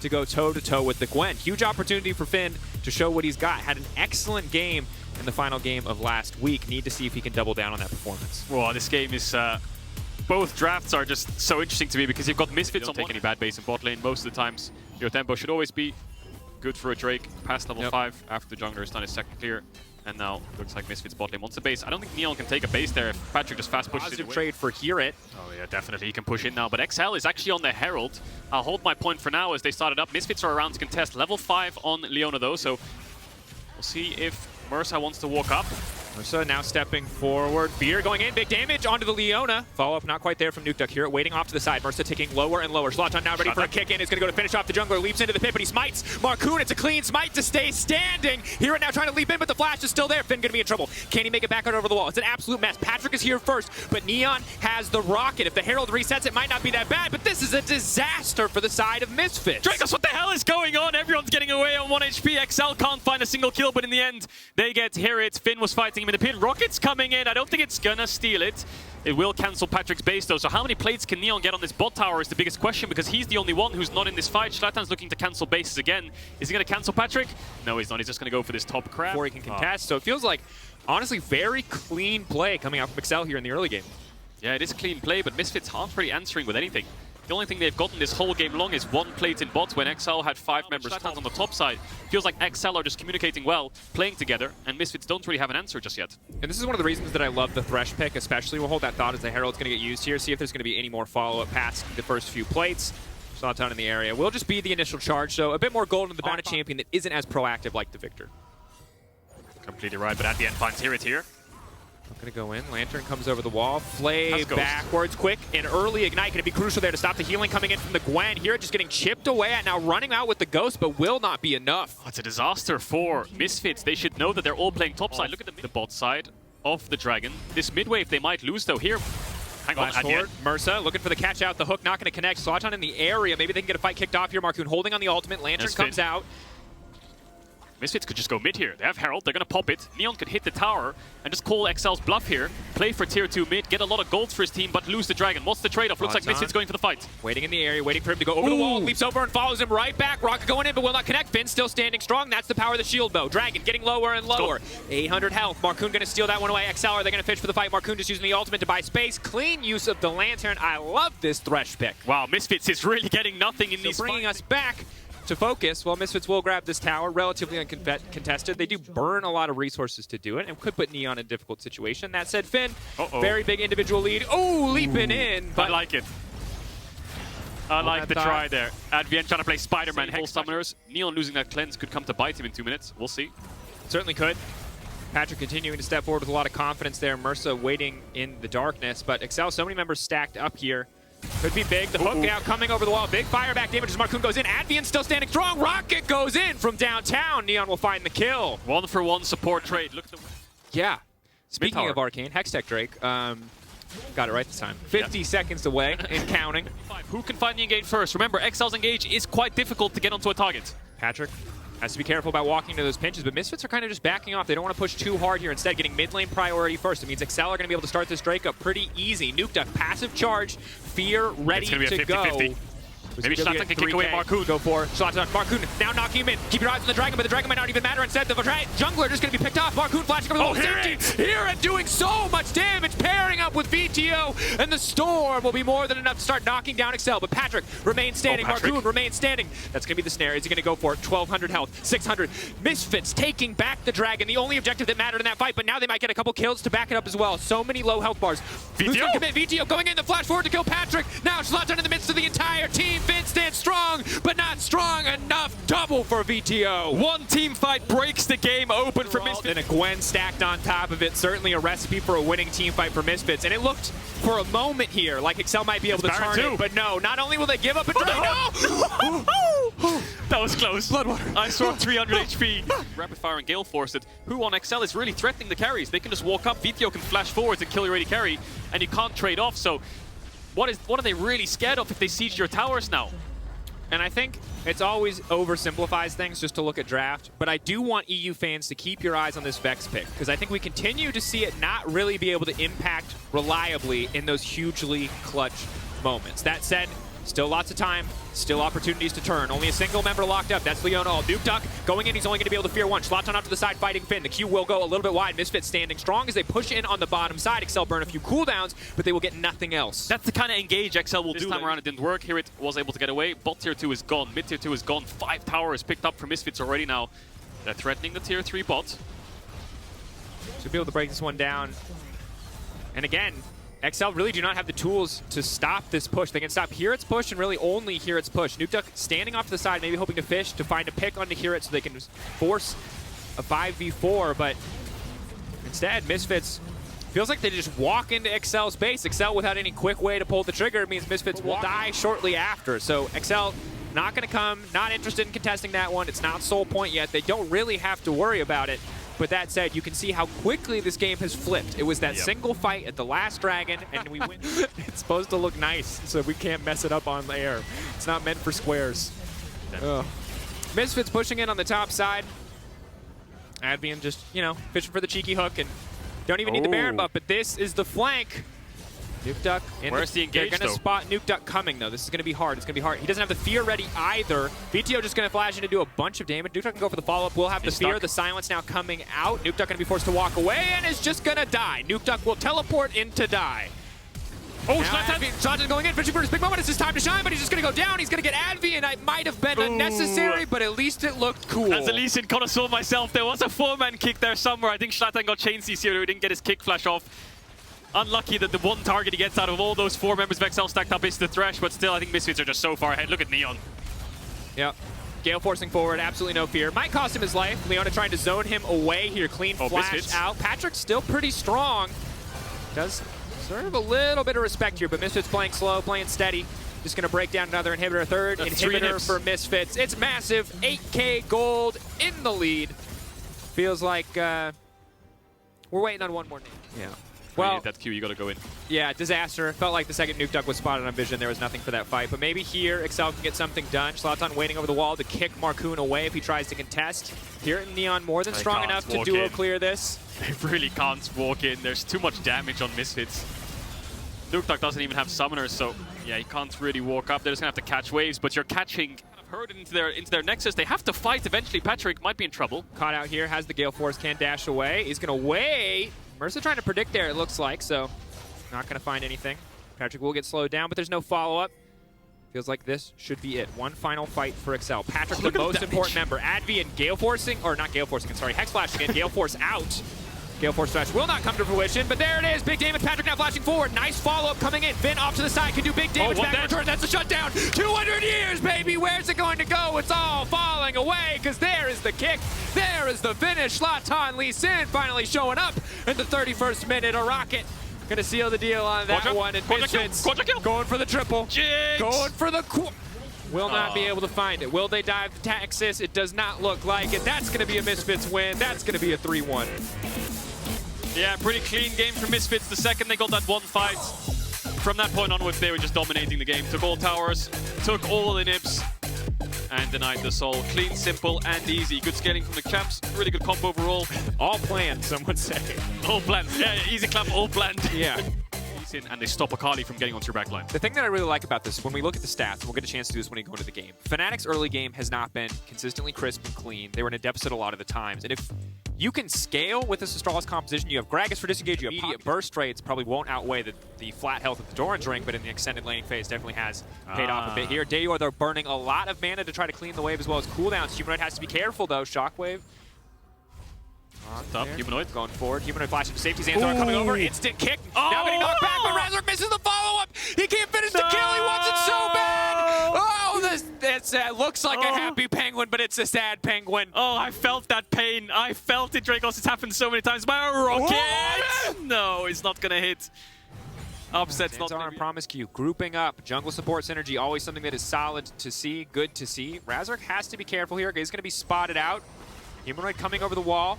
to go toe-to-toe with the Gwen. Huge opportunity for Finn to show what he's got. Had an excellent game in the final game of last week. Need to see if he can double down on that performance. Well, this game is... both drafts are just so interesting to me because you've got Misfits on take any bad base in bot lane. Most of the times, your tempo should always be good for a Drake past level 5 after the jungler has done his second clear. And now looks like Misfits bot lane wants a base. I don't think Neon can take a base there if Patrick just fast pushes it away. Trade for Hear It. Oh yeah, definitely he can push in now. But XL is actually on the Herald. I'll hold my point for now as they started up. Misfits are around to contest level 5 on Leona though, so we'll see if Mersa wants to walk up. Mersa now stepping forward. Fear going in. Big damage onto the Leona. Follow-up not quite there from Nukeduck here. Waiting off to the side. Mersa taking lower and lower. Zlatan now ready for a kick in. Is going to go to finish off the jungler. Leaps into the pit, but he smites. Marcoon, it's a clean smite to stay standing. Here now trying to leap in, but the flash is still there. Finn going to be in trouble. Can he make it back out over the wall? It's an absolute mess. Patrick is here first, but Neon has the rocket. If the Herald resets, it might not be that bad, but this is a disaster for the side of Misfits. Dracos, what the hell is going on? Everyone's getting away on 1 HP. XL can't find a single kill, but in the end, they get Hear It. Finn was fighting him in the pit. Rocket's coming in. I don't think it's gonna steal it. It will cancel Patrick's base though, so how many plates can Neon get on this bot tower is the biggest question because he's the only one who's not in this fight. Zlatan's looking to cancel bases again. Is he gonna cancel Patrick? No, he's not. He's just gonna go for this top crab. Before he can contest, so it feels like, honestly, very clean play coming out from XL here in the early game. Yeah, it is clean play, but Misfits aren't really answering with anything. The only thing they've gotten this whole game long is 1 plate in bot when XL had 5 members on the top side. Feels like XL are just communicating well, playing together, and Misfits don't really have an answer just yet. And this is one of the reasons that I love the Thresh pick, especially. We'll hold that thought as the Herald's going to get used here, see if there's going to be any more follow-up past the first few plates. Zlatan in the area will just be the initial charge, so a bit more gold in the on a champion that isn't as proactive like the Victor. Completely right, but at the end finds Hear It here. Gonna go in. Lantern comes over the wall. Flay backwards, quick and early ignite. Gonna be crucial there to stop the healing coming in from the Gwen. Here, just getting chipped away at now, running out with the Ghost, but will not be enough. Oh, it's a disaster for Misfits. They should know that they're all playing topside. Look at the bot side of the Dragon. This mid wave they might lose though. Here, hang on. Mersa looking for the catch out. The hook not gonna connect. Zlatan in the area. Maybe they can get a fight kicked off here. Marcoon holding on the ultimate. Lantern comes out. Misfits could just go mid here. They have Herald, they're gonna pop it. Neon could hit the tower and just call XL's bluff here. Play for tier 2 mid, get a lot of gold for his team, but lose the Dragon. What's the trade-off? Looks like Misfits going for the fight. Waiting in the area, waiting for him to go over the wall. Leaps over and follows him right back. Rocket going in, but will not connect. Finn still standing strong. That's the power of the shield bow. Dragon getting lower and lower. 800 health. Marcoon gonna steal that one away. XL, are they gonna fish for the fight? Marcoon just using the ultimate to buy space. Clean use of the Lantern. I love this Thresh pick. Wow, Misfits is really getting nothing in these bringing us back to focus. Well, Misfits will grab this tower, relatively uncontested. They do burn a lot of resources to do it and could put Neon in a difficult situation. That said, Finn, very big individual lead. Oh, leaping in. But I like it. I like the try there. Advien trying to play Spider-Man, Hex Summoners. Neon losing that cleanse could come to bite him in 2 minutes. We'll see. Certainly could. Patrick continuing to step forward with a lot of confidence there. Mersa waiting in the darkness, but XL, so many members stacked up here. Could be big. The hook now coming over the wall. Big fire back damage as Marcoon goes in. Advien still standing strong. Rocket goes in from downtown. Neon will find the kill. 1-for-1 support trade. Look at the... Yeah. Speaking of Arcane, Hextech Drake, got it right this time. 50 seconds away and counting. Who can find the engage first? Remember, XL's engage is quite difficult to get onto a target. Patrick has to be careful about walking to those pinches, but Misfits are kind of just backing off. They don't want to push too hard here. Instead, getting mid lane priority first. It means XL are going to be able to start this Drake up pretty easy. Nukeduck, passive charge, Fear ready to go. 50-50. Maybe Zlatan can kick away Marcoon. Go for Zlatan. Marcoon now knocking him in. Keep your eyes on the Dragon, but the Dragon might not even matter. Instead, the jungler just going to be picked off. Marcoon flashing over the wall. Here and doing so much damage, pairing up with VTO, and the Storm will be more than enough to start knocking down XL. But Patrick remains standing. Marcoon remains standing. That's going to be the snare. Is he going to go for it? 1,200 health, 600. Misfits taking back the Dragon, the only objective that mattered in that fight, but now they might get a couple kills to back it up as well. So many low health bars. Who's going to commit? VTO going in the flash forward to kill Patrick. Now Zlatan in the midst of the entire team. Finn stands strong, but not strong enough. Double for VTO. One team fight breaks the game open for Misfits. And a Gwen stacked on top of it. Certainly a recipe for a winning team fight for Misfits. And it looked for a moment here like XL might be able to turn it. But no, not only will they give up a Dragon. That was close. Bloodwater. I saw 300 HP. Rapid fire and Gale Force it. Who on XL is really threatening the carries. They can just walk up. VTO can flash forwards and kill your AD carry. And you can't trade off. So what are they really scared of if they siege your towers now? And I think it's always oversimplifies things just to look at draft, but I do want EU fans to keep your eyes on this Vex pick, because I think we continue to see it not really be able to impact reliably in those hugely clutch moments. That said, Still lots of time, still opportunities to turn. Only a single member locked up. That's Leona. Nuke Duck going in. He's only going to be able to fear one. Schlaton off to the side fighting Finn. The Q will go a little bit wide. Misfits standing strong as they push in on the bottom side. Excel burn a few cooldowns, but they will get nothing else. That's the kind of engage Excel will do. This time around it didn't work. Here it was able to get away. Bot tier 2 is gone. Mid tier 2 is gone. 5 towers picked up from Misfits already now. They're threatening the tier 3 bot. Should be able to break this one down. And again, XL really do not have the tools to stop this push. They can stop Hirit's push and really only Hirit's push. Nuke Duck standing off to the side, maybe hoping to fish to find a pick onto Hirit so they can force a 5v4, but instead, Misfits feels like they just walk into XL's base. XL without any quick way to pull the trigger means Misfits will die shortly after. So XL not going to come, not interested in contesting that one. It's not soul point yet. They don't really have to worry about it. But that said, you can see how quickly this game has flipped. It was that single fight at the last dragon, and we win. It's supposed to look nice, so we can't mess it up on the air. It's not meant for squares. Misfits pushing in on the top side. Advian just, you know, fishing for the cheeky hook, and don't even need the Baron buff, but this is the flank. Nuke Duck. Where's the engage, They're going to spot Nuke Duck coming, though. This is going to be hard. It's going to be hard. He doesn't have the fear ready either. VTO just going to flash in to do a bunch of damage. Nuke Duck can go for the follow-up. We'll have the fear. The silence now coming out. Nuke Duck going to be forced to walk away and is just going to die. Nuke Duck will teleport into die. Oh, Schlaton going in. Fishing for his big moment. It's his time to shine, but he's just going to go down. He's going to get Advi, and it might have been unnecessary, but at least it looked cool. As a Lee Sin connoisseur myself, there was a 4-man kick there somewhere. I think Schlaton got chain CC, he didn't get his kick flash off. Unlucky that the one target he gets out of all those 4 members of XL stacked up is the Thresh, but still, I think Misfits are just so far ahead. Look at Neon. Yep. Gale forcing forward, absolutely no fear. Might cost him his life. Leona trying to zone him away here. Clean flash Misfits out. Patrick's still pretty strong. Does deserve a little bit of respect here, but Misfits playing slow, playing steady. Just going to break down another inhibitor. Third inhibitor for Misfits. It's massive. 8K gold in the lead. Feels like we're waiting on one more name. Yeah. Well, that Q, you gotta go in. Yeah, disaster. Felt like the second Nuke Duck was spotted on vision. There was nothing for that fight. But maybe here, Excel can get something done. Schlaton waiting over the wall to kick Marcoon away if he tries to contest. Here, Neon more than strong enough to duo clear this. They really can't walk in. There's too much damage on Misfits. Nuke Duck doesn't even have summoners, so yeah, he can't really walk up. They're just gonna have to catch waves, but you're catching herd into their nexus. They have to fight eventually. Patrick might be in trouble. Caught out here, has the Gale Force, can dash away. He's gonna wait. Mercer trying to predict there, it looks like, so not going to find anything. Patrick will get slowed down, but there's no follow-up. Feels like this should be it. One final fight for Excel. Patrick, the most important member. Advi and Gale Forcing, or not Gale Forcing, I'm sorry, Hex Flash again. Gale Force out. Gale Force Flash will not come to fruition, but there it is. Big damage. Patrick now flashing forward. Nice follow-up coming in. Finn off to the side, can do big damage. Back return. That's the shutdown. 200 years, baby. Where's it going to go? It's all falling away, because there is the kick. There is the finish. Schlaton Lee Sin finally showing up in the 31st minute. A rocket. Gonna seal the deal on that one. And Misfits going for the triple. Going for the will not be able to find it. Will they dive the Texas? It does not look like it. That's gonna be a Misfits win. That's gonna be a 3-1. Yeah, pretty clean game for Misfits. The second they got that one fight, from that point onwards, they were just dominating the game. Took all towers, took all the nibs, and denied the soul. Clean, simple, and easy. Good scaling from the champs. Really good comp overall. All planned, some would say. All planned. Yeah, easy clap, all planned. Yeah. And they stop Akali from getting onto your backline. The thing that I really like about this, when we look at the stats, and we'll get a chance to do this when we go into the game, Fnatic's early game has not been consistently crisp and clean. They were in a deficit a lot of the times. And if you can scale with this Astralis composition, you have Gragas for disengage, you have immediate burst rates, probably won't outweigh the flat health of the Doran's ring, but in the extended laning phase definitely has paid off a bit here. Dayor, they're burning a lot of mana to try to clean the wave as well as cooldowns. Humanoid has to be careful though. Shockwave. Up, Humanoid. Going forward. Humanoid flashing to safety. Zanzar coming over. Instant kick. Now getting knocked back, but Razork misses the follow-up. He can't finish the kill. He wants it so bad. Oh, this looks like a happy penguin, but it's a sad penguin. Oh, I felt that pain. I felt it, Dracos. It's happened so many times. My rocket! No, it's not going to hit. Upset's not on Promise Q. Grouping up. Jungle support synergy, always something that is solid to see, good to see. Razork has to be careful here. He's going to be spotted out. Humanoid coming over the wall.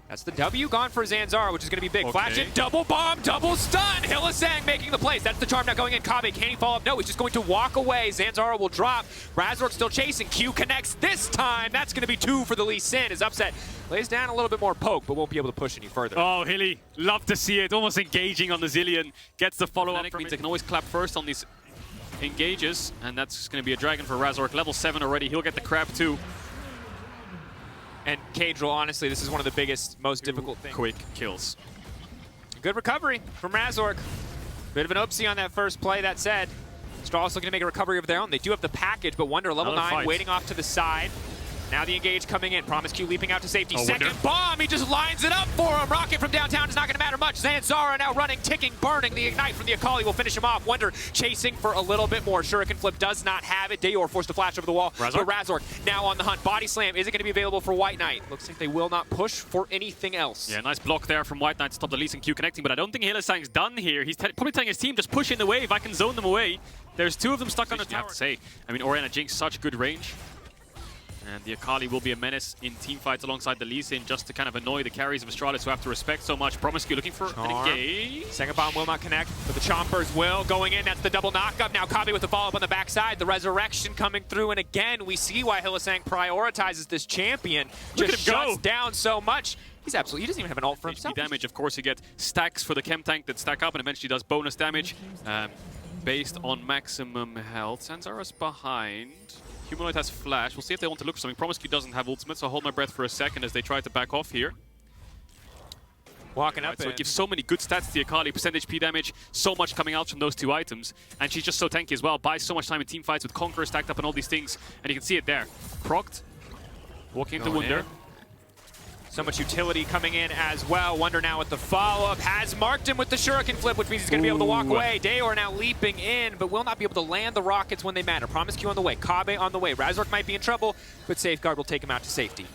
That's the W gone for Zanzar, which is going to be big. Flash it, double bomb, double stun. Hillisang making the plays. That's the charm now going in. Kabe, can he follow up? No, he's just going to walk away. Zanzara will drop. Razork still chasing. Q connects this time. That's going to be 2 for the Lee Sin. His upset lays down a little bit more poke, but won't be able to push any further. Oh, Hilly, love to see it. Almost engaging on the Zillion. Gets the follow-up from it. They can always clap first on these engages, and that's going to be a dragon for Razork. Level 7 already. He'll get the crab too. And Cadril, honestly, this is one of the biggest, most difficult things. Quick kills. Good recovery from Razork. Bit of an oopsie on that first play. That said, Strawless looking to make a recovery of their own. They do have the package, but Wunder level 9 waiting off to the side. Now the engage coming in. Promisq leaping out to safety. Second bomb, he just lines it up for him. Rocket from downtown is not going to matter much. Zanzara now running, ticking, burning. The ignite from the Akali will finish him off. Wunder chasing for a little bit more. Shuriken flip does not have it. Dayor forced to flash over the wall. But Razork now on the hunt. Body slam isn't going to be available for White Knight. Looks like they will not push for anything else. Yeah, nice block there from White Knight to stop the Lee Q connecting, but I don't think Hylissang's done here. He's probably telling his team, just push in the wave. I can zone them away. There's 2 of them stuck on the tower. I have to say, I mean, Orianna Jinx, such good range. And the Akali will be a menace in teamfights alongside the Lee Sin just to kind of annoy the carries of Astralis who have to respect so much. Promisq looking for an engage. Second bomb will not connect, but the Chompers will. Going in, that's the double knockup. Now Kabe with the follow-up on the backside. The resurrection coming through, and again, we see why Hylissang prioritizes this champion. Just shuts down so much. He doesn't even have an ult for himself. Damage, of course, you get stacks for the chem tank that stack up and eventually does bonus damage based on maximum health. Zanzara's behind. Humanoid has flash. We'll see if they want to look for something. Promisq doesn't have ultimate, so I'll hold my breath for a second as they try to back off here. Walking up. So it gives so many good stats to the Akali. Percentage P damage, so much coming out from those 2 items. And she's just so tanky as well. Buys so much time in team fights with Conqueror stacked up and all these things. And you can see it there. Procced. Walking into Wunder. So much utility coming in as well. Wunder now with the follow-up. Has marked him with the Shuriken flip, which means he's going to be able to walk away. Dayor now leaping in, but will not be able to land the rockets when they matter. Promisq on the way. Kabe on the way. Razork might be in trouble, but Safeguard will take him out to safety.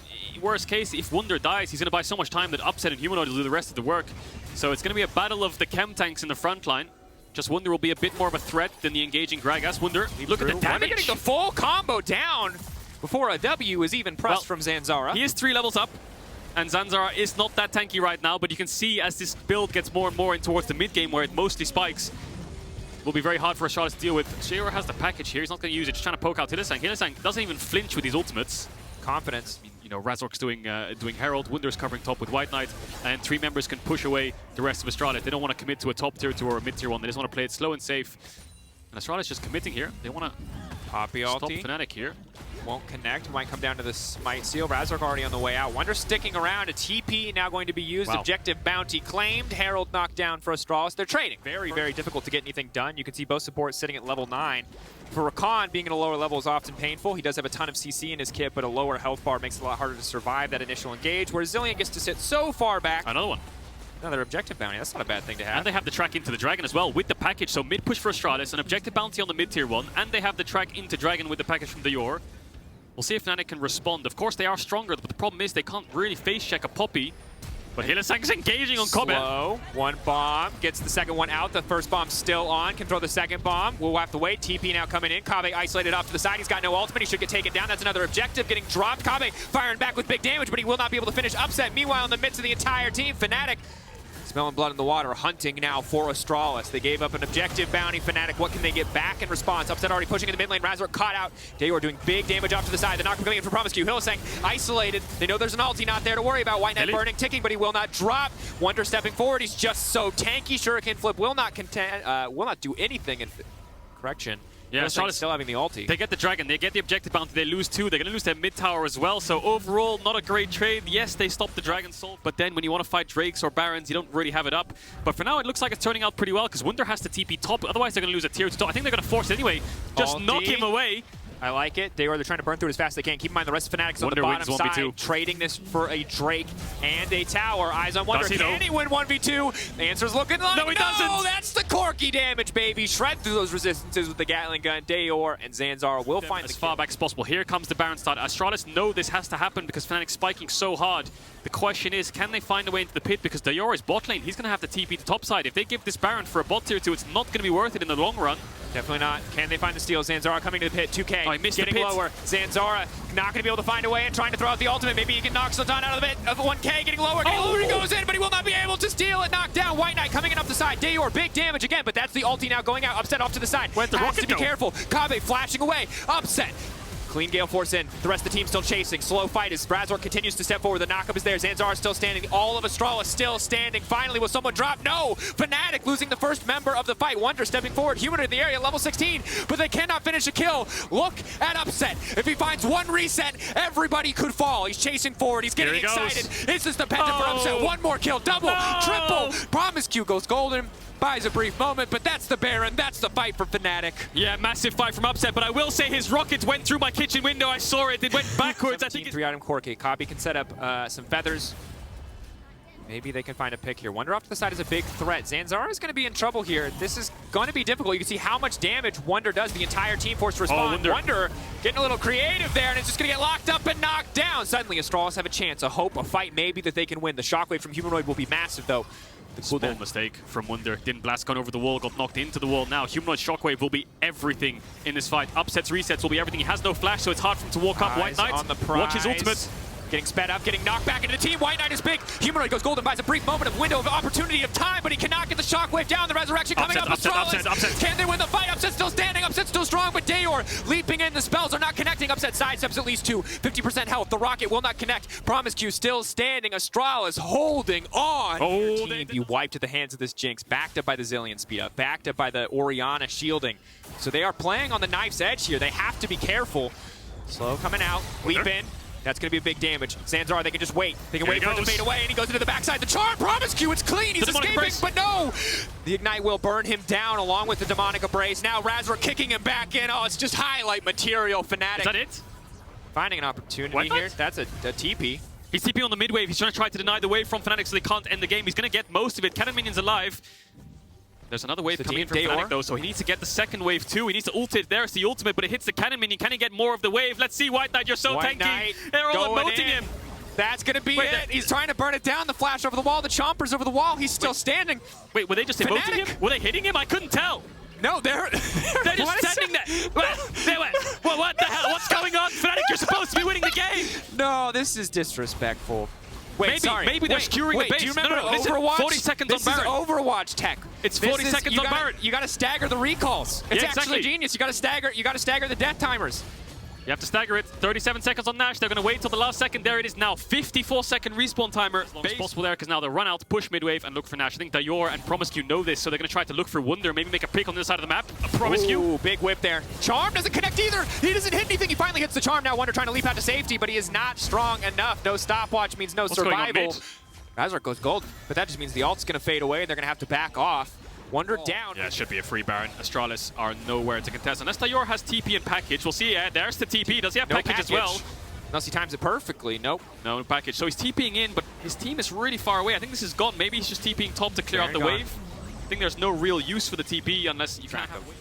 Worst case, if Wunder dies, he's going to buy so much time that Upset and Humanoid will do the rest of the work. So it's going to be a battle of the chem tanks in the front line. Just Wunder will be a bit more of a threat than the engaging Gragas. Wunder, look at the damage. Wunder getting the full combo down before a W is even pressed from Zanzara. He is 3 levels up. And Zanzara is not that tanky right now, but you can see as this build gets more and more in towards the mid game where it mostly spikes, it will be very hard for Astralis to deal with. Shearer has the package here. He's not going to use it. Just trying to poke out Hylissang. Hylissang doesn't even flinch with his ultimates. Confidence. I mean, you know, Razork's doing Herald, Wunder's covering top with White Knight, and 3 members can push away the rest of Astralis. They don't want to commit to a top tier 2 or a mid tier 1. They just want to play it slow and safe. And Astralis just committing here. They want to Poppy stop ulti. Fnatic here. Won't connect. Might come down to the Smite Seal. Razork already on the way out. Wunder sticking around. A TP now going to be used. Wow. Objective bounty claimed. Herald knocked down for Astralis. They're trading. Very, very difficult to get anything done. You can see both supports sitting at level 9. For Rakan, being at a lower level is often painful. He does have a ton of CC in his kit, but a lower health bar makes it a lot harder to survive that initial engage, where Zilean gets to sit so far back. Another one. Another objective bounty. That's not a bad thing to have. And they have the track into the Dragon as well with the package. So mid push for Astralis, an objective bounty on the mid tier 1, and they have the track into Dragon with the package from Dayor. We'll see if Fnatic can respond. Of course, they are stronger, but the problem is they can't really face check a Poppy. But Hylissang's engaging on Kobe. Slow. 1 bomb. Gets the second one out. The first bomb still on. Can throw the second bomb. We'll have to wait. TP now coming in. Kabe isolated off to the side. He's got no ultimate. He should get taken down. That's another objective. Getting dropped. Kabe firing back with big damage, but he will not be able to finish. Upset. Meanwhile, in the midst of the entire team, Fnatic smelling blood in the water, hunting now for Astralis. They gave up an objective bounty. Fnatic, what can they get back in response? Upset already pushing in the mid lane. Razork caught out. Dayor doing big damage off to the side. The knock coming in for Promisq. Hylissang isolated. They know there's an ulti not there to worry about. White Knight burning, ticking, but he will not drop. Wunder stepping forward. He's just so tanky. Shuriken flip will not do anything. Correction. Yeah, Astralis still having the ulti. They get the Dragon, they get the objective bounty, they lose 2. They're going to lose their mid tower as well. So overall, not a great trade. Yes, they stopped the Dragon Soul, but then when you want to fight Drakes or Barons, you don't really have it up. But for now, it looks like it's turning out pretty well because Wunder has to TP top. Otherwise, they're going to lose a tier 2 top. I think they're going to force it anyway. Just knock him away. I like it. They're trying to burn through it as fast as they can. Keep in mind the rest of Fnatic's on the bottom side, trading this for a Drake and a tower. Eyes on Wunder. Can he win 1v2? The answer's looking like no, he doesn't. That's the Corki damage, baby. Shred through those resistances with the Gatling gun. Dayor and Zanzara will find as far back as possible. Here comes the Baron start. Astralis know this has to happen because Fnatic's spiking so hard. The question is, can they find a way into the pit? Because Dayor is bot lane. He's going to have to TP to top side. If they give this Baron for a bot tier 2, it's not going to be worth it in the long run. Definitely not. Can they find the steal? Zanzara coming to the pit. 2K. Oh, he missed getting the pit. Lower. Zanzara not going to be able to find a way and trying to throw out the ultimate. Maybe he can knock Sultan out of the pit. Of 1K getting lower. He goes in, but he will not be able to steal it. Knocked down. White Knight coming in off the side. Dayor, big damage again, but that's the ulti now going out. Upset off to the side. Where'd the has rocket to be go? careful. Kabe flashing away. Upset Clean Gale Force in. The rest of the team still chasing. Slow fight as Razor continues to step forward. The knockup is there. Zanzar still standing. All of Astralis still standing. Finally, will someone drop? No! Fnatic losing the first member of the fight. Wonder stepping forward. Humanoid in the area, level 16. But they cannot finish a kill. Look at Upset. If he finds one reset, everybody could fall. He's chasing forward. He's getting excited. This is the pendant for Upset. One more kill. Double. Triple. Promisecue goes golden. Buys a brief moment, but that's the Baron. That's the fight for Fnatic. Yeah, massive fight from Upset, but I will say his rockets went through my kitchen window. I saw it. It went backwards. I think 3-item core key. Copy can set up some feathers. Maybe they can find a pick here. Wonder off to the side is a big threat. Zanzara is going to be in trouble here. This is going to be difficult. You can see how much damage Wonder does. The entire team forced to respond. Wonder getting a little creative there, and it's just going to get locked up and knocked down. Suddenly, Astralis have a chance, a hope, a fight maybe that they can win. The shockwave from Humanoid will be massive, though. Small mistake from Wunder. Didn't blast gun over the wall, got knocked into the wall. Now, Humanoid Shockwave will be everything in this fight. Upsets, resets will be everything. He has no flash, so it's hard for him to walk up. White Knight, on the prize. Watch his ultimate. Getting sped up, getting knocked back into the team. White Knight is big. Humanoid goes golden, buys a brief moment of window of opportunity of time, but he cannot get the shockwave down. The resurrection coming up. Upset. Can they win the fight? Upset still standing. Upset still strong, but Dayor leaping in. The spells are not connecting. Upset sidesteps at least 50% health. The rocket will not connect. Promisecue still standing. Astralis holding on. Their team be wiped at the hands of this Jinx. Backed up by the Zillion speed up. Backed up by the Orianna shielding. So they are playing on the knife's edge here. They have to be careful. Slow coming out. Leap in. That's going to be a big damage. Zanzar, they can just wait. They can wait for him to fade away, and he goes into the backside. The charm, Promisecue, it's clean. He's escaping, but no! The Ignite will burn him down along with the Demonic Abrase. Now Razor kicking him back in. Oh, it's just highlight material. Fnatic. Is that it? Finding an opportunity here. That's a TP. He's TP on the mid wave. He's trying to deny the wave from Fnatic so they can't end the game. He's going to get most of it. Cannon Minion's alive. There's another wave coming in from Fnatic though, so he needs to get the second wave too. He needs to ult it. There's the ultimate, but it hits the Cannon Minion. Can he get more of the wave? Let's see, White Knight, you're so tanky. They're all emoting him. That's going to be it. He's trying to burn it down. The flash over the wall. The chomper's over the wall. He's still standing. Wait, were they just emoting him? Were they hitting him? I couldn't tell. No, they're just standing there. What the hell? What's going on? Fnatic, you're supposed to be winning the game. No, this is disrespectful. Wait, maybe they're skewering the base. Do you remember Overwatch? 40 seconds on Baron. This is Overwatch tech. It's 40 seconds on Baron. You got to stagger the recalls. It's actually genius. You got to stagger the death timers. You have to stagger it. 37 seconds on Nash. They're going to wait till the last second. There it is now. 54-second respawn timer. As long as possible there, because now they'll run out, push midwave, and look for Nash. I think Dayor and Promisecue know this, so they're going to try to look for Wunder, maybe make a pick on this side of the map. Promisecue. Ooh, big whip there. Charm doesn't connect either. He doesn't hit anything. He finally hits the charm now. Wunder trying to leap out to safety, but he is not strong enough. No stopwatch means no survival. Razor goes gold, but that just means the ult's going to fade away, and they're going to have to back off. Wonder down. Yeah, it should be a free Baron. Astralis are nowhere to contest. Unless Dayor has TP and package. We'll see. There's the TP. Does he have package as well? Unless he times it perfectly. Nope. No package. So he's TPing in, but his team is really far away. I think this is gone. Maybe he's just TPing top to clear out the wave. I think there's no real use for the TP unless you can't have wave.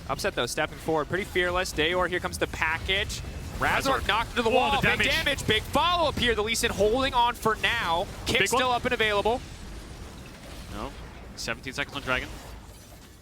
Upset though, stepping forward. Pretty fearless. Dayor, here comes the package. Razor knocked into the wall. Big damage. Big follow-up here. The Lee Sin holding on for now. Kick still up and available. No. 17 seconds on Dragon.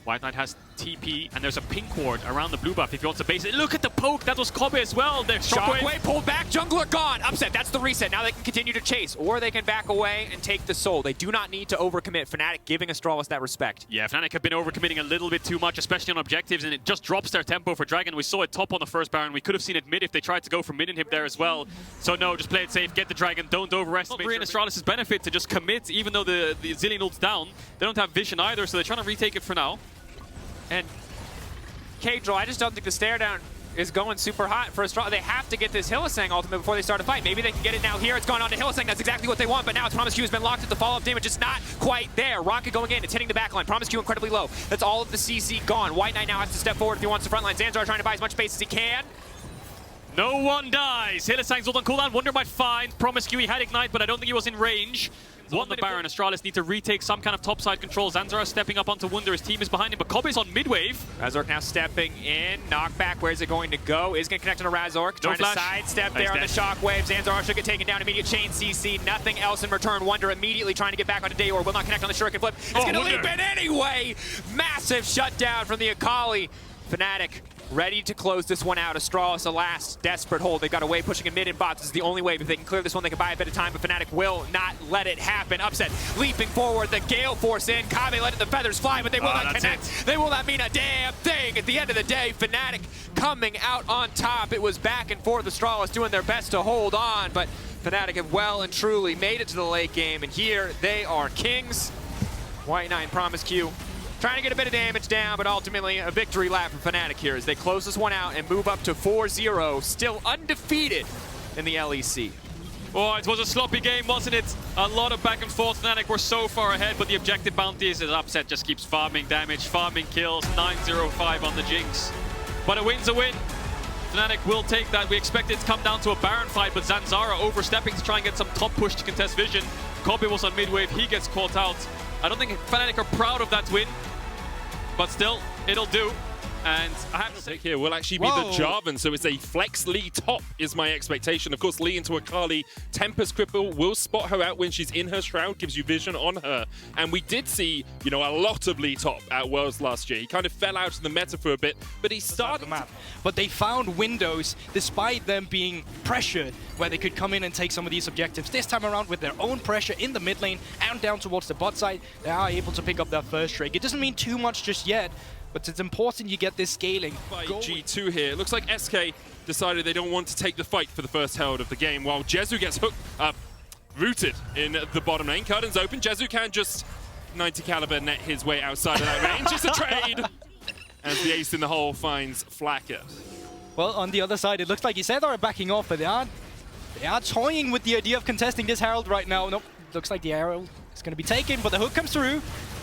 White Knight has TP, and there's a pink ward around the blue buff if he wants to base it. Look at the poke. That was Kobe as well. There's Shockwave pulled back. Jungler gone. Upset. That's the reset. Now they can continue to chase, or they can back away and take the soul. They do not need to overcommit. Fnatic giving Astralis that respect. Yeah, Fnatic have been overcommitting a little bit too much, especially on objectives, and it just drops their tempo for Dragon. We saw it top on the first Baron. We could have seen it mid if they tried to go for mid inhib there as well. So no, just play it safe. Get the Dragon. Don't overestimate. It's not really in Astralis' benefit to just commit, even though the Zillion ult's down. They don't have vision either, so they're trying to retake it for now. And Kadril, I just don't think the stare down is going super hot for Astralis. They have to get this Hylissang ultimate before they start a fight. Maybe they can get it now here. It's gone on to Hylissang. That's exactly what they want, but now it's Promisecue has been locked at the follow-up damage. It's not quite there. Rocket going in. It's hitting the backline. Promisecue incredibly low. That's all of the CC gone. White Knight now has to step forward if he wants the front line. Zanzar trying to buy as much space as he can. No one dies. Hylissang's ult on cooldown. Wonder might find Promisecue. He had Ignite, but I don't think he was in range. On the Baron, Astralis need to retake some kind of topside control. Zanzar stepping up onto Wunder. His team is behind him, but Kobe's on mid-wave. Razork now stepping in. Knockback, where's it going to go? Is going to connect on a Razork. Trying to sidestep there on the shockwave. Zanzar should get taken down. Immediate chain CC. Nothing else in return. Wonder immediately trying to get back onto Dayor. Will not connect on the shuriken flip. It's going to leap in anyway. Massive shutdown from the Akali. Fnatic ready to close this one out. Astralis, a last desperate hold. They've got a way pushing in mid and bots. This is the only way. If they can clear this one, they can buy a bit of time, but Fnatic will not let it happen. Upset, leaping forward, the Gale Force in. Kave letting the feathers fly, but they will not connect. They will not mean a damn thing. At the end of the day, Fnatic coming out on top. It was back and forth. Astralis doing their best to hold on, but Fnatic have well and truly made it to the late game, and here they are kings. White Knight and Promise Q trying to get a bit of damage down, but ultimately a victory lap for Fnatic here as they close this one out and move up to 4-0, still undefeated in the LEC. Oh, it was a sloppy game, wasn't it? A lot of back and forth. Fnatic were so far ahead, but the objective bounties is Upset just keeps farming damage, farming kills. 9-0-5 on the Jinx. But a win's a win. Fnatic will take that. We expect it to come down to a Baron fight, but Zanzara overstepping to try and get some top push to contest Vision. Kobe was on mid wave, he gets caught out. I don't think Fnatic are proud of that win, but still, it'll do. And I have to say here will actually be the Jarvan, so it's a flex Lee top is my expectation. Of course, Lee into Akali. Tempest Cripple will spot her out when she's in her shroud, gives you vision on her. And we did see, you know, a lot of Lee top at Worlds last year. He kind of fell out of the meta for a bit, but he started the map. But they found windows, despite them being pressured, where they could come in and take some of these objectives. This time around, with their own pressure in the mid lane and down towards the bot side, they are able to pick up their first trade. It doesn't mean too much just yet, but it's important you get this scaling. By G2 here. It looks like SK decided they don't want to take the fight for the first herald of the game, while Jezu gets rooted in the bottom lane. Curtain's open. Jezu can just 90 caliber net his way outside of that range. It's a trade. As the ace in the hole finds Flacker. Well, on the other side, it looks like Zed are backing off, but they are toying with the idea of contesting this herald right now. Nope, looks like the herald is going to be taken, but the hook comes through.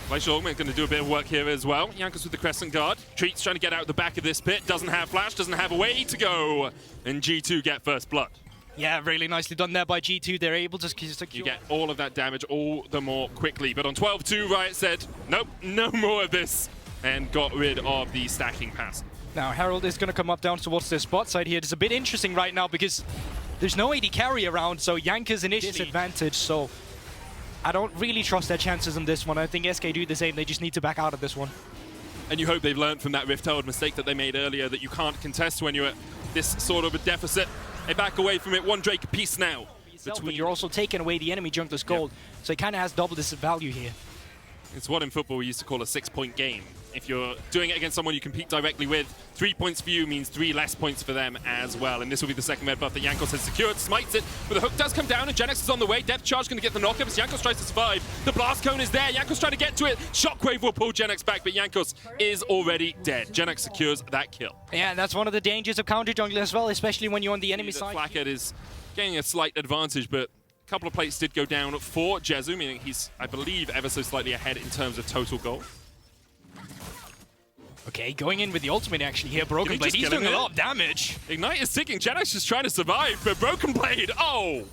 Glacial Augment going to do a bit of work here as well. Jankos with the Crescent Guard. Treats trying to get out the back of this pit. Doesn't have flash, doesn't have a way to go. And G2 get first blood. Yeah, really nicely done there by G2. They're able to secure. You get all of that damage all the more quickly. But on 12-2, Riot said, nope, no more of this. And got rid of the stacking pass. Now, Herald is going to come up down towards the spot side here. It's a bit interesting right now because there's no AD carry around, so Yanka's initially disadvantage, so I don't really trust their chances on this one. I think SK do the same. They just need to back out of this one. And you hope they've learned from that Rift Herald mistake that they made earlier, that you can't contest when you're at this sort of a deficit. They back away from it. One Drake apiece now. But you're also taking away the enemy jungler's gold, so it kind of has double this value here. It's what in football we used to call a 6-point game. If you're doing it against someone you compete directly with, 3 points for you means 3 less points for them as well. And this will be the second red buff that Jankos has secured. Smites it, but the hook does come down, and Genex is on the way. Depth charge going to get the knockup as Jankos tries to survive. The blast cone is there. Jankos trying to get to it. Shockwave will pull Genex back, but Jankos is already dead. Genex secures that kill. Yeah, that's one of the dangers of counter jungler as well, especially when you're on the enemy side. Flackhead is getting a slight advantage, but a couple of plates did go down for Jezu, meaning he's, I believe, ever so slightly ahead in terms of total gold. Okay, going in with the ultimate actually here, Broken Blade. He's doing a lot of damage. Ignite is ticking. Genex is trying to survive, but Broken Blade, oh!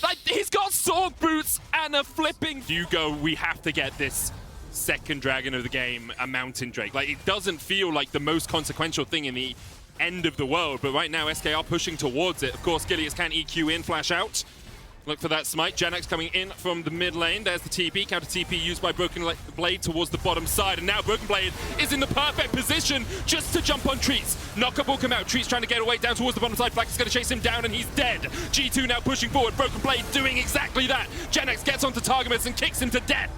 Like, he's got sword boots and a flipping Hugo. We have to get this second dragon of the game, a Mountain Drake. Like, it doesn't feel like the most consequential thing in the end of the world, but right now SK are pushing towards it. Of course, Gilius can EQ in, flash out. Look for that smite. Genex coming in from the mid lane. There's the TP. Counter TP used by Broken Blade towards the bottom side. And now Broken Blade is in the perfect position just to jump on Treats. Knockup will come out. Treats trying to get away down towards the bottom side. Flack is going to chase him down and he's dead. G2 now pushing forward. Broken Blade doing exactly that. Genex gets onto Targamas and kicks him to death.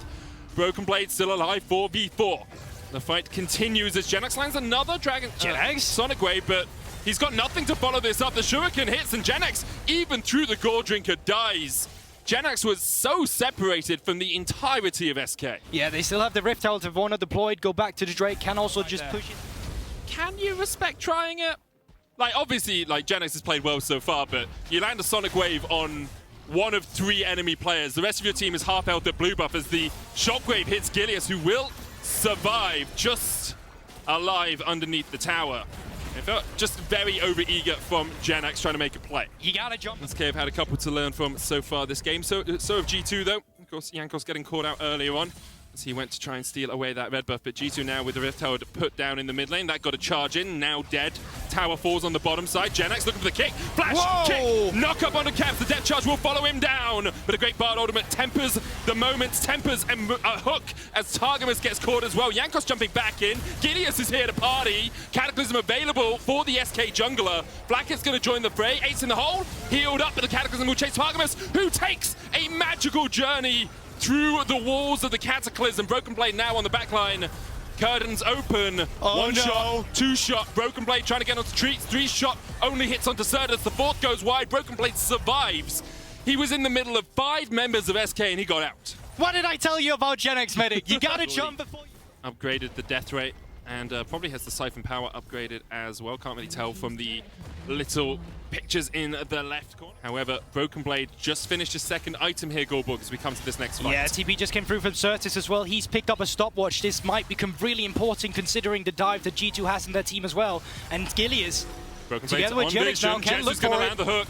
Broken Blade still alive, 4v4. The fight continues as Genex lands another Dragon Sonic Wave, but he's got nothing to follow this up. The Shuriken hits, and Genex, even through the Gore Drinker, dies. Genex was so separated from the entirety of SK. Yeah, they still have the Rift Herald. If one are deployed, go back to the Drake. Can also just push it. Can you respect trying it? Like, obviously, like, Genex has played well so far, but you land a Sonic Wave on one of 3 enemy players. The rest of your team is half health at blue buff as the Shockwave hits Gilius, who will survive, just alive underneath the tower. It felt just very over-eager from Genex trying to make a play. You gotta jump. SK have had a couple to learn from so far this game. So have G2, though. Of course, Jankos getting caught out earlier on. as he went to try and steal away that red buff, but G2 now with the Rift Herald put down in the mid lane. That got a charge in, now dead. Tower falls on the bottom side. Genex looking for the kick. Flash, kick, knock up onto Caps. The depth charge will follow him down, but a great Bard ultimate tempers the moment, tempers and a hook as Targamas gets caught as well. Jankos jumping back in. Gideus is here to party. Cataclysm available for the SK jungler. Blackhead's going to join the fray. Ace in the hole, healed up, but the Cataclysm will chase Targamas, who takes a magical journey through the walls of the Cataclysm. Broken Blade now on the backline. Curtains open. One shot, two shot. Broken Blade trying to get onto Treats. 3 shot only hits onto Certus. The 4th goes wide. Broken Blade survives. He was in the middle of 5 members of SK and he got out. What did I tell you about Genex Medic? You gotta jump before you... Upgraded the death rate and probably has the Siphon power upgraded as well. Can't really tell from the little pictures in the left corner. However, Broken Blade just finished his 2nd item here, Guldborg, as we come to this next fight. Yeah, TP just came through from Certus as well. He's picked up a stopwatch. This might become really important considering the dive that G2 has in their team as well. And Gilius, together with Genex now, can look going to for land the hook.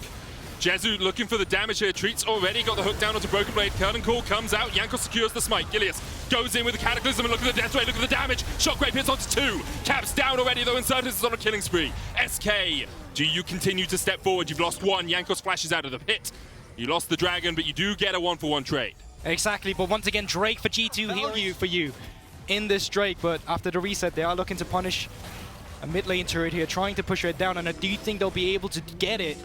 Jezu looking for the damage here. Treats already got the hook down onto Broken Blade. Curtain Call comes out. Jankos secures the smite. Gilius goes in with the Cataclysm and look at the death rate. Look at the damage. Shockwave hits onto 2. Caps down already though, and Certus is on a killing spree. SK, do you continue to step forward? You've lost 1. Jankos flashes out of the pit. You lost the dragon, but you do get a 1-for-1 trade. Exactly, but once again, Drake for G2 value for you in this Drake. But after the reset, they are looking to punish a mid lane turret here, trying to push it down, and I do think they'll be able to get it.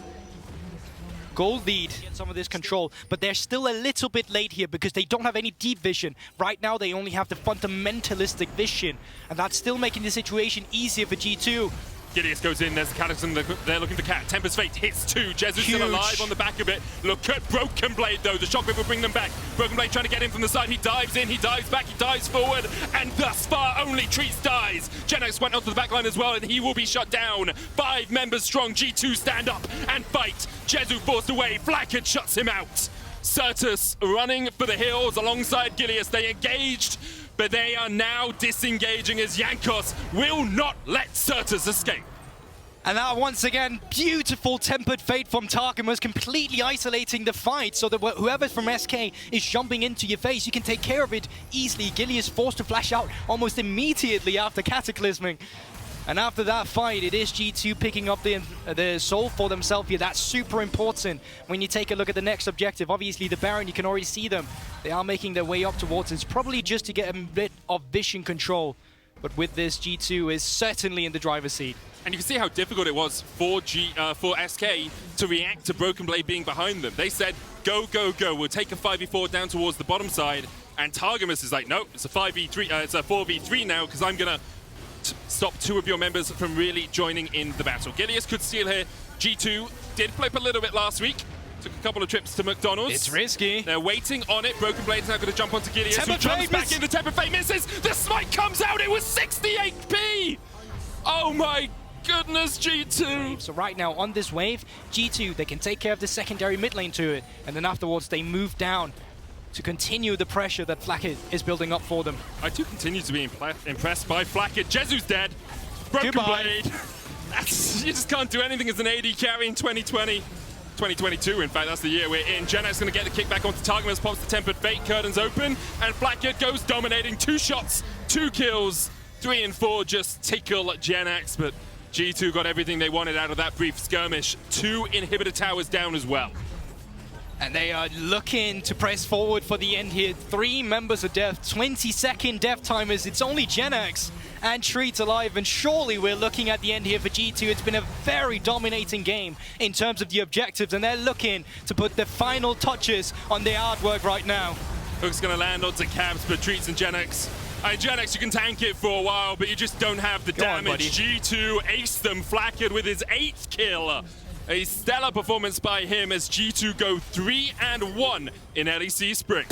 Gold lead, get some of this control, but they're still a little bit late here because they don't have any deep vision. Right now, they only have the fundamentalistic vision, and that's still making the situation easier for G2. Gideus goes in, there's the Cataclysm, they're looking for Cat. Tempest Fate hits 2, Jesu's still alive on the back of it. Look at Broken Blade though, the Shockwave will bring them back. Broken Blade trying to get in from the side, he dives in, he dives back, he dives forward, and thus far only Treats dies. Genex went onto the backline as well, and he will be shut down. 5 members strong, G2 stand up and fight. Jesu forced away, Blackhead shuts him out. Certus running for the hills alongside Gilius, they engaged, but they are now disengaging as Jankos will not let Certus escape. And now, once again, beautiful Tempered Fate from Targamas, completely isolating the fight so that whoever from SK is jumping into your face, you can take care of it easily. Gilius forced to flash out almost immediately after Cataclysming. And after that fight, it is G2 picking up the soul for themselves here. That's super important when you take a look at the next objective. Obviously, the Baron, you can already see them. They are making their way up towards it. It's probably just to get a bit of vision control. But with this, G2 is certainly in the driver's seat. And you can see how difficult it was for SK to react to Broken Blade being behind them. They said, go, go, go. We'll take a 5v4 down towards the bottom side. And Targamas is like, no, it's a 5v3. It's a 4v3 now because I'm going to stop 2 of your members from really joining in the battle. Gilius could steal here. G2 did flip a little bit last week. Took a couple of trips to McDonald's. It's risky. They're waiting on it. Broken Blade's now going to jump onto Gilius, who jumps back in. The Temper Fate misses. The smite comes out. It was 68 HP. Oh my goodness, G2. So right now on this wave, G2, they can take care of the secondary mid lane to it. And then afterwards, they move down to continue the pressure that Flacket is building up for them. I do continue to be impressed by Flacket. Jesu's dead. Broken Blade. You just can't do anything as an AD carry in 2020. 2022, in fact, that's the year we're in. Genex going to get the kick back onto Targamas, pops the Tempered Fate, curtains open, and Flacket goes dominating. 2 shots, 2 kills, 3 and 4 just tickle Genex, but G2 got everything they wanted out of that brief skirmish. 2 inhibitor towers down as well. And they are looking to press forward for the end here. 3 members of death, 20-second death timers. It's only Genex and Treats alive, and surely we're looking at the end here for G2. It's been a very dominating game in terms of the objectives, and they're looking to put the final touches on their artwork right now. Hook's going to land onto Cabs, but Treats and Genex. Genex, you can tank it for a while, but you just don't have the damage. G2 aced them, Flacket with his 8th kill. A stellar performance by him as G2 go 3-1 in LEC Spring.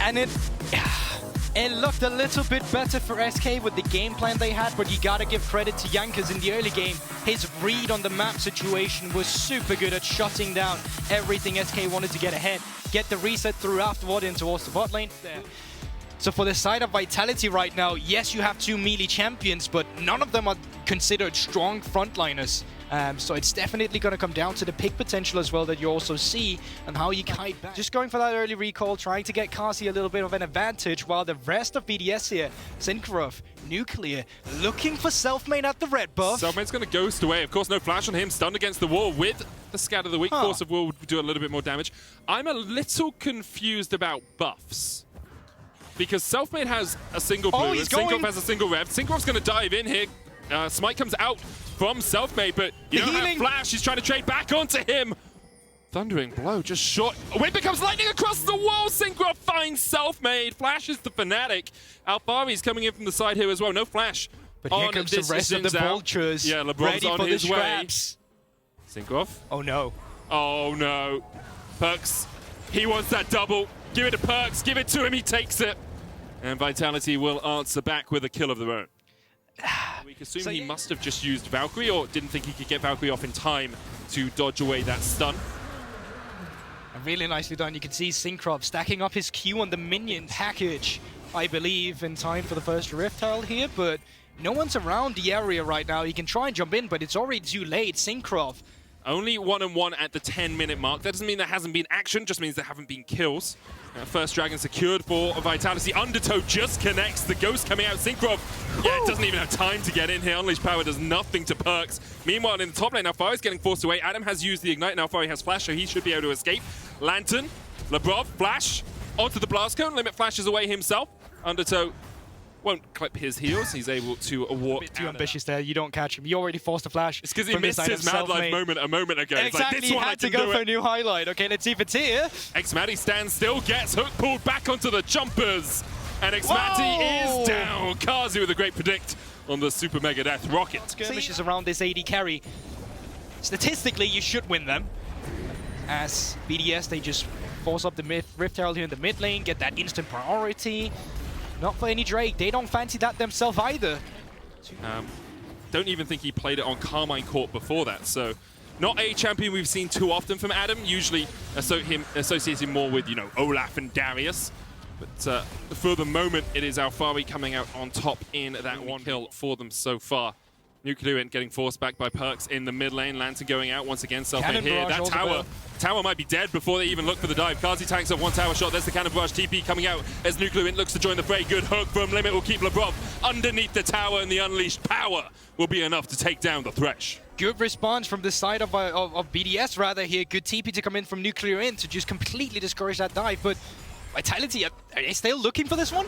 And it looked a little bit better for SK with the game plan they had, but you gotta give credit to Jankos in the early game. His read on the map situation was super good at shutting down everything SK wanted to get ahead. Get the reset through afterward in towards the bot lane. So for the side of Vitality right now, yes, you have two melee champions, but none of them are considered strong frontliners. So it's definitely going to come down to the pick potential as well that you also see and how you kite back. Just going for that early recall, trying to get Kasi a little bit of an advantage, while the rest of BDS here, Synkrov, Nuclear, looking for Selfmade at the red buff. Selfmade's going to ghost away. Of course, no flash on him. Stunned against the wall with the Scatter the Weak. Force of Will would do a little bit more damage. I'm a little confused about buffs. Because Selfmade has a single blue, and Synkrov has a single rev. Synkrov's going to dive in here. Smite comes out from Selfmade, but you don't have flash. He's trying to trade back onto him. Thundering blow, just short. Wind becomes lightning across the wall. Synkrov finds Selfmade. Flashes the Fnatic. Alphari's coming in from the side here as well. No flash. But here comes the rest of the vultures. Yeah, LeBron's ready on for his the scraps. way. Synkrov. Oh no. Oh no. Perkz, he wants that double. Give it to Perkz. Give it to him. He takes it. And Vitality will answer back with a kill of their own. We assume he must have just used Valkyrie, or didn't think he could get Valkyrie off in time to dodge away that stun. Really nicely done. You can see Synkrov stacking up his Q on the minion package, I believe, in time for the first Rift Herald here, but no one's around the area right now. He can try and jump in, but it's already too late. Synkrov. Only 1-on-1 at the 10-minute mark. That doesn't mean there hasn't been action, just means there haven't been kills. First Dragon secured for Vitality. Undertow just connects. The Ghost coming out. Synkrov, yeah, doesn't even have time to get in here. Unleashed Power does nothing to Perkz. Meanwhile, in the top lane, Alphari's getting forced away. Adam has used the Ignite, and Alphari has Flash, so he should be able to escape. Lantern, Lebrov, Flash, onto the Blast Cone. Limit flashes away himself. Undertow won't clip his heels. He's able to walk. Too ambitious there. You don't catch him. You already forced a flash. It's because he missed his Mad Life moment a moment ago. Exactly. It's like, this he one had to go for a new highlight. Okay, let's see if it's here. Xmatty stands still, gets hook pulled back onto the jumpers. And Xmatty is down. Kazu with a great predict on the Super Mega Death Rocket. Skirmishes around this AD carry. Statistically, you should win them. As BDS, they just force up the Rift Herald here in the mid lane, get that instant priority. Not for any Drake. They don't fancy that themselves either. Don't even think he played it on Carmine Court before that. So not a champion we've seen too often from Adam. Usually associated more with, you know, Olaf and Darius. But for the moment, it is Alphari coming out on top in that one kill for them so far. Nuclear getting forced back by Perkz in the mid lane. Lantern going out once again. Selfmade here. That tower might be dead before they even look for the dive. Kazi tanks up one tower shot. There's the Cannon Barrage TP coming out as Nuclear looks to join the fray. Good hook from Limit will keep Lebrov underneath the tower, and the Unleashed Power will be enough to take down the Thresh. Good response from the side of BDS rather here. Good TP to come in from Nuclear to just completely discourage that dive. But Vitality, are they still looking for this one?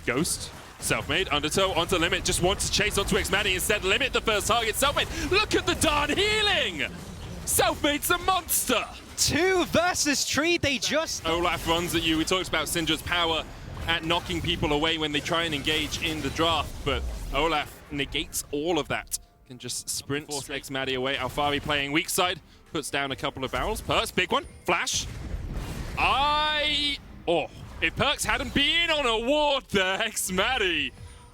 Ghost. Selfmade, Undertow, onto Limit, just wants to chase onto Xmatty instead. Limit the first target. Selfmade, look at the darn healing! Selfmade's a monster! 2 versus 3, they just... Olaf runs at you. We talked about Syndra's power at knocking people away when they try and engage in the draft, but Olaf negates all of that. Can just sprint Xmatty away. Alphari playing weak side, puts down a couple of barrels. Perkz, big one, Flash. If Perkz hadn't been on a ward there, Xmatty,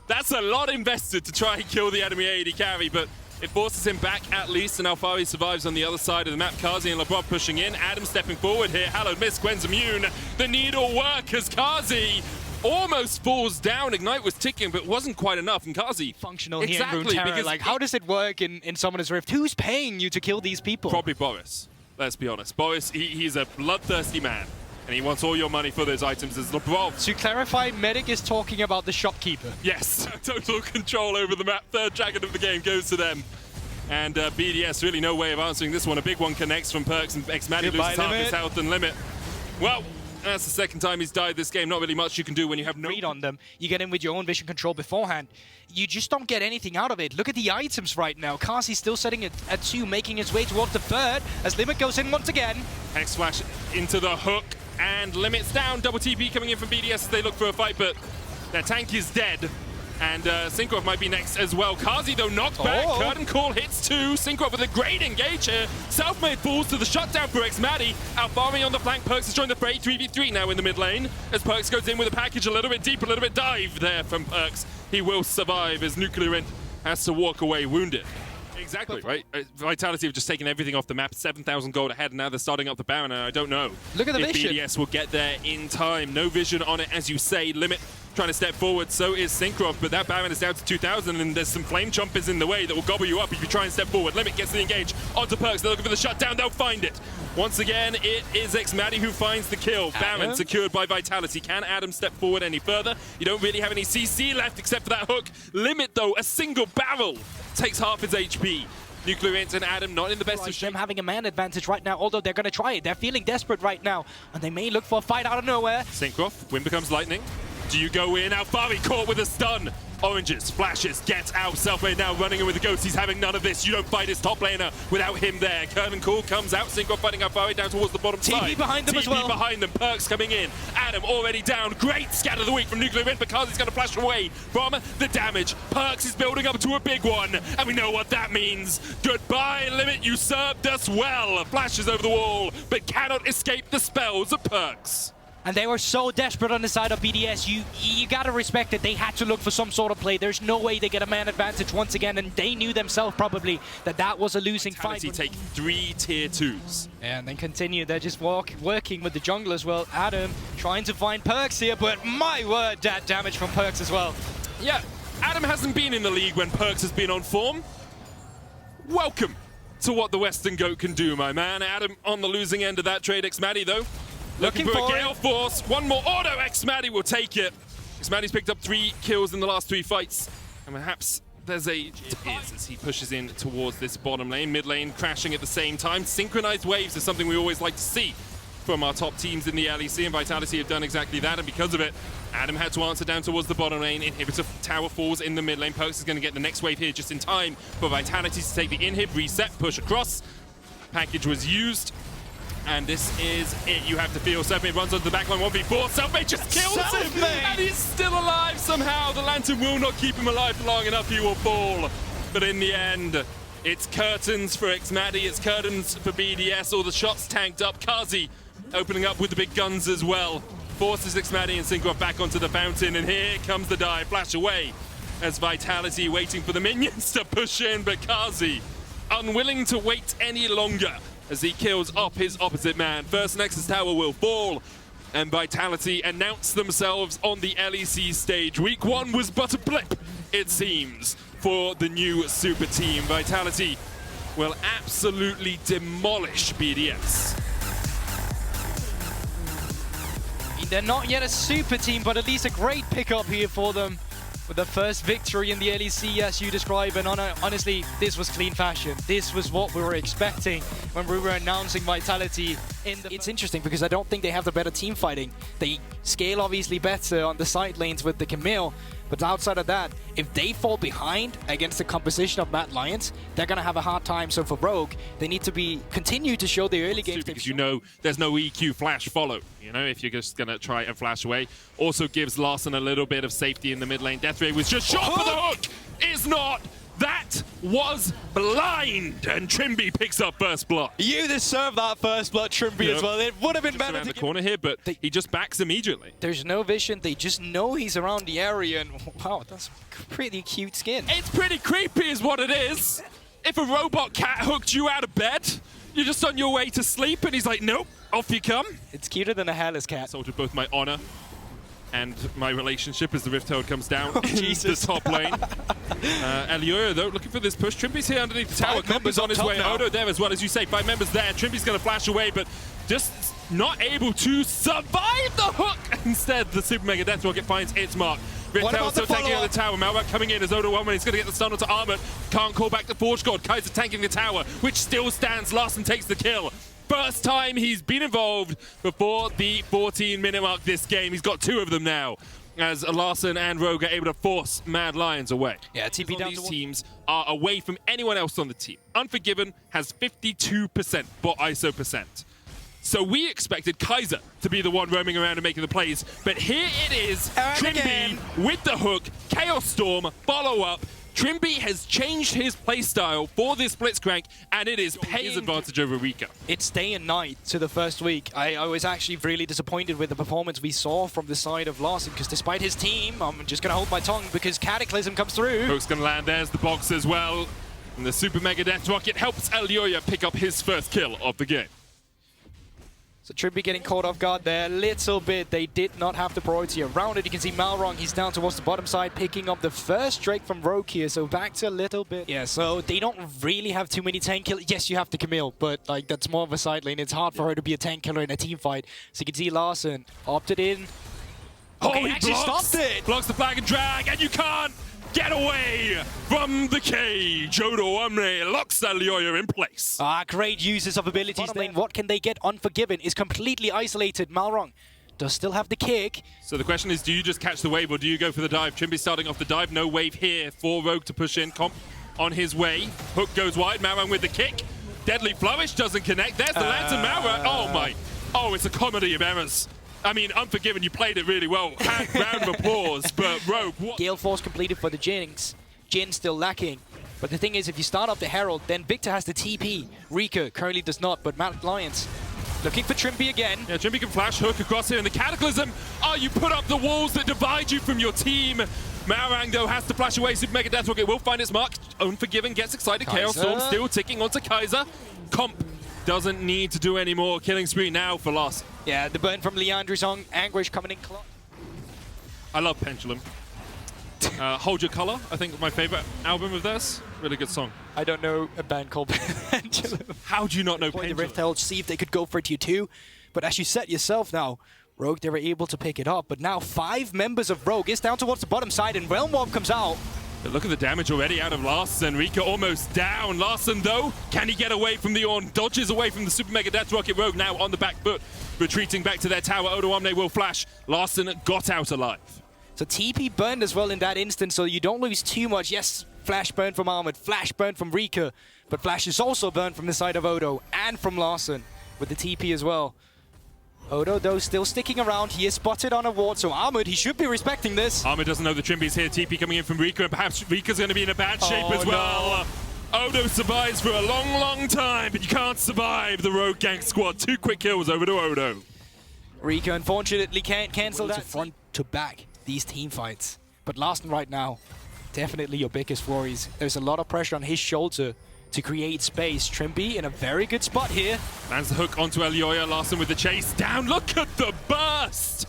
that's a lot invested to try and kill the enemy AD carry, but it forces him back at least, and Alphari survives on the other side of the map. Kazi and Lebrov pushing in. Adam stepping forward here. Hallowed Miss, Gwen's immune. The needle work as Kazi almost falls down. Ignite was ticking, but wasn't quite enough, and Kazi... Functional here in Runeterra. Because like, how does it work in Summoner's Rift? Who's paying you to kill these people? Probably Boris. Let's be honest. Boris, he's a bloodthirsty man. And he wants all your money for those items as Lebrov. To clarify, Medic is talking about the shopkeeper. Yes, total control over the map. Third dragon of the game goes to them. And BDS, really no way of answering this one. A big one connects from Perkz, and Xmatty loses half his health and Limit. Well, that's the second time he's died this game. Not really much you can do when you have no... read on them. You get in with your own vision control beforehand. You just don't get anything out of it. Look at the items right now. Kazi's still setting it at 2, making his way towards the third as Limit goes in once again. Hex Flash into the hook. And Limit's down. Double TP coming in from BDS as they look for a fight, but their tank is dead. And Synkrov might be next as well. Kazi, though, knocked back. Curtain Call hits 2. Synkrov with a great engage here. Selfmade falls to the shutdown for Xmatty. Alphari on the flank. Perkz has joined the fray. 3v3 now in the mid lane. As Perkz goes in with a package a little bit deep, a little bit dive there from Perkz. He will survive as Nuclear has to walk away wounded. Exactly, right? Vitality have just taken everything off the map, 7,000 gold ahead, and now they're starting up the Baron, and I don't know Look at the if vision. BDS will get there in time. No vision on it, as you say. Limit trying to step forward. So is Syncroft, but that Baron is down to 2,000, and there's some flame chompers in the way that will gobble you up if you try and step forward. Limit gets the engage onto Perks. They're looking for the shutdown. They'll find it. Once again, it is xMatty who finds the kill. Baron secured by Vitality. Can Adam step forward any further? You don't really have any CC left except for that hook. Limit, though, a single barrel takes half his HP. Nuclear Int and Adam not in the best of shape. Them having a man advantage right now, although they're going to try it. They're feeling desperate right now, and they may look for a fight out of nowhere. Syncroft, wind becomes lightning. Do you go in? Alfari caught with a stun. Oranges, flashes, gets out. Selfmade now running in with the ghost. He's having none of this. You don't fight his top laner without him there. Curtain Call comes out. Syncroft fighting Alfari down towards the bottom side. TP behind them as well. TP behind them. Perks coming in. Adam already down. Great scatter of the week from Nuclear Int because he's going to flash away from the damage. Perks is building up to a big one, and we know what that means. Goodbye, Limit. You served us well. Flashes over the wall, but cannot escape the spells of Perks. And they were so desperate on the side of BDS. You gotta respect it. They had to look for some sort of play. There's no way they get a man advantage once again, and they knew themselves probably that that was a losing fight. Take 3 tier 2s. And then continue. They're just working with the jungle as well. Adam trying to find Perks here, but my word, that damage from Perks as well. Yeah, Adam hasn't been in the league when Perks has been on form. Welcome to what the Western Goat can do, my man. Adam on the losing end of that trade. xMatty, though, looking for a Gale Force. One more auto. xMatty will take it. xMatty's picked up 3 kills in the last 3 fights. And perhaps there's a tears as he pushes in towards this bottom lane. Mid lane crashing at the same time. Synchronized waves is something we always like to see from our top teams in the LEC, and Vitality have done exactly that, and because of it, Adam had to answer down towards the bottom lane. Inhibitor tower falls in the mid lane. Perks is going to get the next wave here just in time for Vitality to take the inhib, reset, push across. Package was used, and this is it. You have to feel. Selfmade runs onto the backline 1v4. Selfmade just kills him, and he's still alive somehow. The lantern will not keep him alive long enough. He will fall, but in the end, it's curtains for xMatty. It's curtains for BDS. All the shots tanked up. Kazi opening up with the big guns as well. Forces xMatty and Syncroft back onto the fountain, and here comes the dive. Flash away as Vitality waiting for the minions to push in, but Kazi unwilling to wait any longer as he kills off his opposite man. First Nexus Tower will fall, and Vitality announce themselves on the LEC stage. Week 1 was but a blip, it seems, for the new super team. Vitality will absolutely demolish BDS. They're not yet a super team, but at least a great pickup here for them with the first victory in the LEC, as you describe. And honestly, this was clean fashion. This was what we were expecting when we were announcing Vitality. It's interesting because I don't think they have the better team fighting. They scale obviously better on the side lanes with the Camille, but outside of that, if they fall behind against the composition of Mad Lions, they're going to have a hard time. So for Rogue, they need to continue to show the early games. Because you know there's no EQ flash follow. You know, if you're just going to try and flash away. Also gives Larson a little bit of safety in the mid lane. Deathray was just shot for the hook. Is not. That was blind, and Trimby picks up first blood. You deserve that first blood, Trimby, as well. It would have been better around to the corner here, but he just backs immediately. There's no vision. They just know he's around the area, and wow, that's pretty cute skin. It's pretty creepy is what it is. If a robot cat hooked you out of bed, you're just on your way to sleep, and he's like, nope, off you come. It's cuter than a hairless cat. Salted both my honor and my relationship as the Rift Herald comes down in Jesus. the top lane. Elioyo, though, looking for this push. Trimby's here underneath the tower. Combo's on his way. now. Odo there as well, as you say. 5 members there. Trimby's going to flash away, but just not able to survive the hook. Instead, the Super Mega Death Rocket finds its mark. Rift Herald still taking out the tower. Malvac coming in as Odo 1 when he's going to get the stun onto Armor. Can't call back the Forge God. Kaiser tanking the tower, which still stands. Larson takes the kill. First time he's been involved before the 14-minute mark this game. He's got 2 of them now, as Larson and Rogue are able to force Mad Lions away. Yeah, TP down these to teams are away from anyone else on the team. Unforgiven has 52% bot ISO percent. So we expected Kaiser to be the one roaming around and making the plays, but here it is, Trimby with the hook, Chaos Storm, follow-up. Trimby has changed his playstyle for this Blitzcrank, and it is paying his advantage over Rika. It's day and night to the first week. I was actually really disappointed with the performance we saw from the side of Larson, because despite his team, I'm just going to hold my tongue because Cataclysm comes through. Hook's going to land. There's the box as well. And the Super Mega Death Rocket helps Elioyo pick up his first kill of the game. So Trimby getting caught off guard there a little bit. They did not have the priority around it. You can see Malrong, he's down towards the bottom side, picking up the first Drake from Rogue here. So back to a little bit. Yeah, so they don't really have too many tank killers. Yes, you have the Camille, but like that's more of a side lane. It's hard for her to be a tank killer in a team fight. So you can see Larson opted in. Okay, he actually stopped it. Blocks the flag and drag, and you can't get away from the cage. Odo Omne locks that Lyoya in place. Great uses of abilities. Bottom lane, what can they get? Unforgiven is completely isolated. Malrong does still have the kick. So the question is, do you just catch the wave or do you go for the dive? Trimby starting off the dive. No wave here for Rogue to push in. Comp on his way. Hook goes wide. Malrong with the kick. Deadly Flourish doesn't connect. There's the lantern. Malrong. Oh my. Oh, it's a comedy of errors. I mean, Unforgiven, you played it really well. Round of applause, but Rogue, what? Gale Force completed for the Jinx. Jin still lacking. But the thing is, if you start up the Herald, then Victor has the TP. Rika currently does not, but Mad Lions looking for Trimby again. Yeah, Trimby can flash hook across here in the Cataclysm. Oh, you put up the walls that divide you from your team. Malrang, though, has to flash away. Super Mega Death Rocket will find its mark. Unforgiven gets excited. Chaos Storm still ticking onto Kaiser. Comp doesn't need to do any more. Killing spree now for Loss. Yeah, the burn from Leandre's on Anguish coming in close. I love Pendulum. Hold Your Color, I think my favorite album of theirs. Really good song. I don't know a band called Pendulum. How do you not know Play the Pendulum? Rift Herald, see if they could go for it you too. But as you said yourself now, Rogue, they were able to pick it up. But now 5 members of Rogue is down towards the bottom side and Realm Warp comes out. But look at the damage already out of Larson. Rika almost down. Larson, though, can he get away from the Ornn? Dodges away from the Super Mega Death Rocket. Rogue now on the back foot, retreating back to their tower. Odo Omne will flash. Larson got out alive. So TP burned as well in that instance, so you don't lose too much. Yes, flash burn from Armored, flash burn from Rika, but flash is also burned from the side of Odo and from Larson with the TP as well. Odo, though, still sticking around. He is spotted on a ward, so Armored, he should be respecting this. Armored doesn't know the Trimby's here. TP coming in from Rika, and perhaps Rika's going to be in a bad shape as well. No. Odo survives for a long, long time, but you can't survive the Rogue Gang squad. 2 quick kills over to Odo. Rika, unfortunately, can't cancel that. Front to back these team fights. But Larson right now, definitely your biggest worries. There's a lot of pressure on his shoulder to create space. Trimby in a very good spot here. Lands the hook onto Lyoya. Larson with the chase down. Look at the burst!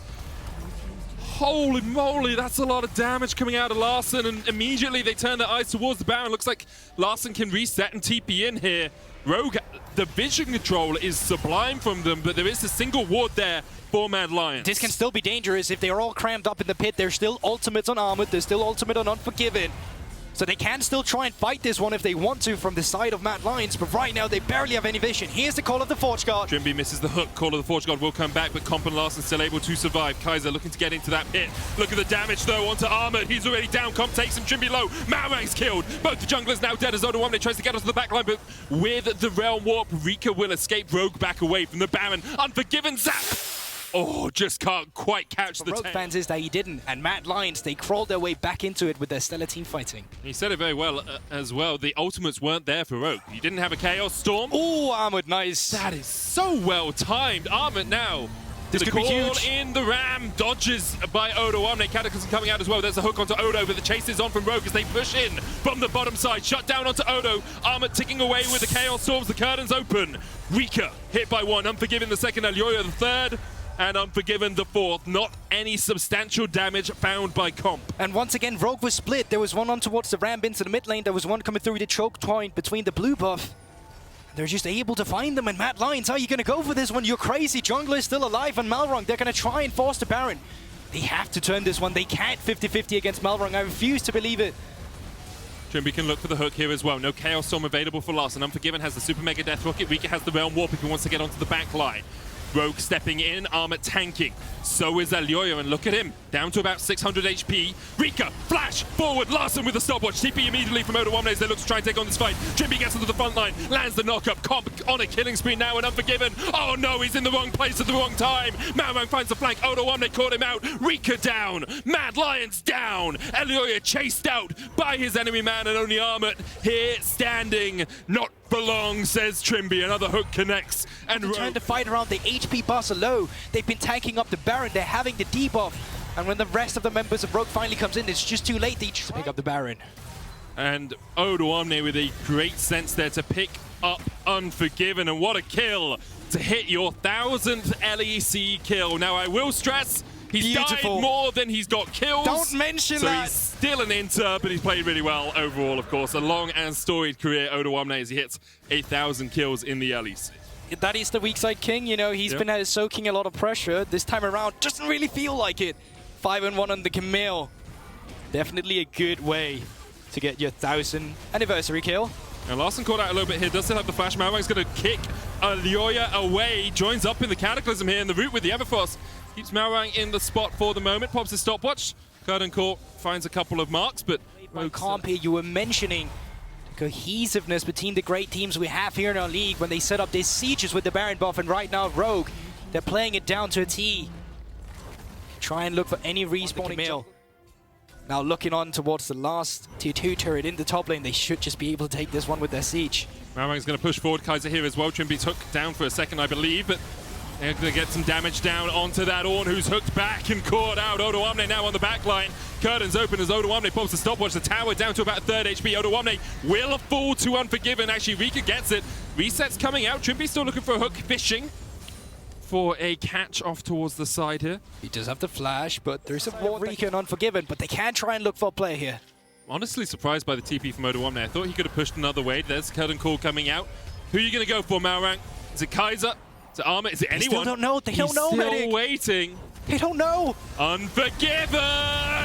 Holy moly, that's a lot of damage coming out of Larson, and immediately they turn their eyes towards the Baron. Looks like Larson can reset and TP in here. Rogue, the vision control is sublime from them, but there is a single ward there for Mad Lions. This can still be dangerous if they are all crammed up in the pit. There's still ultimates on Armored, there's still ultimate on Unforgiven. So they can still try and fight this one if they want to from the side of Mad Lions, but right now they barely have any vision. Here's the call of the Forge Guard. Trimby misses the hook. Call of the Forge Guard will come back, but Comp and Larson still able to survive. Kaiser looking to get into that pit. Look at the damage though onto Armored. He's already down. Comp takes him. Trimby low. Malrang's killed. Both the junglers now dead as Odo Omne tries to get onto the backline, but with the Realm Warp, Rika will escape. Rogue back away from the Baron. Unforgiven zap. Oh, just can't quite catch the Rogue fans is that he didn't, and Mad Lions, they crawled their way back into it with their stellar team fighting. He said it very well as well. The ultimates weren't there for Rogue. You didn't have a Chaos Storm. Oh, Armored, nice. That is so well timed. Armored now. This could be huge. In the Ram, dodges by Odo Omne. Cataclysm coming out as well. There's a hook onto Odo, but the chase is on from Rogue as they push in from the bottom side. Shut down onto Odo. Armored ticking away with the Chaos Storms. The curtains open. Rika hit by 1. Unforgiven the second. Lyoya the third. And Unforgiven the 4th. Not any substantial damage found by Comp. And once again, Rogue was split. There was one on towards the ramp into the mid lane. There was one coming through the choke point between the blue buff. They're just able to find them. And Mad Lions, how are you going to go for this one? You're crazy. Jungler is still alive on Malrong. They're going to try and force the Baron. They have to turn this one. They can't 50-50 against Malrong. I refuse to believe it. Trimby can look for the hook here as well. No Chaos Storm available for Larson. Unforgiven has the Super Mega Death Rocket. Rika has the Realm Warp if he wants to get onto the back line. Rogue stepping in, Armored tanking. So is Lyoya, and look at him. Down to about 600 HP. Rika, flash, forward, Larson with the stopwatch. TP immediately from Odo Omne as they look to try and take on this fight. Trimby gets into the front line, lands the knock-up. Comp on a killing spree now and Unforgiven. Oh no, he's in the wrong place at the wrong time. Malrang finds the flank, Odo Omne caught him out. Rika down, Mad Lions down. Lyoya chased out by his enemy man, and only Armored here standing. Not for long, says Trimby. Another hook connects. And They're trying to fight around the HP bars are low. They've been tanking up the Baron. They're having the debuff. And when the rest of the members of Rogue finally comes in, it's just too late. They just pick up the Baron. And Odo Omne with a great sense there to pick up Unforgiven. And what a kill to hit your 1000th LEC kill. Now, I will stress, he's died more than he's got kills. Don't mention so that. He's still an inter, but he's played really well overall, of course. A long and storied career, Odo Omne, as he hits 1,000 kills in the LEC. That is the weak side king, you know, he's been soaking a lot of pressure. This time around, doesn't really feel like it. 5-1 on the Camille. Definitely a good way to get your 1000th anniversary kill. And Larson caught out a little bit here, does still have the flash. Malwang's going to kick Alioya away, joins up in the Cataclysm here in the root with the Everfrost. Keeps Malwang in the spot for the moment, pops his stopwatch. Curtain Court finds a couple of marks, but... Compi, you were mentioning cohesiveness between the great teams we have here in our league when they set up these sieges with the Baron buff, and right now Rogue, they're playing it down to a T. Try and look for any respawning mill. Now looking on towards the last tier 2 turret in the top lane, they should just be able to take this one with their siege. Malwang's going to push forward, Kaiser here as well. Trimby's hooked down for a second, I believe, but they're going to get some damage down onto that Ornn, who's hooked back and caught out. Odo Omne now on the back line. Curtains open as Odo Omne pops the stopwatch. The tower down to about 3rd HP. Odo Omne will fall to Unforgiven. Actually, Rika gets it. Reset's coming out. Trimby still looking for a hook, fishing for a catch off towards the side here. He does have the flash, but there's a ward Rika and Unforgiven, but they can try and look for a play here. Honestly surprised by the TP from Odo Omne. I thought he could have pushed another way. There's Curtain Call coming out. Who are you going to go for, Malwang? Is it Kaiser? Is it Armor? Is it anyone? They still don't know. They don't know, Still Medic. waiting. They don't know. Unforgiven!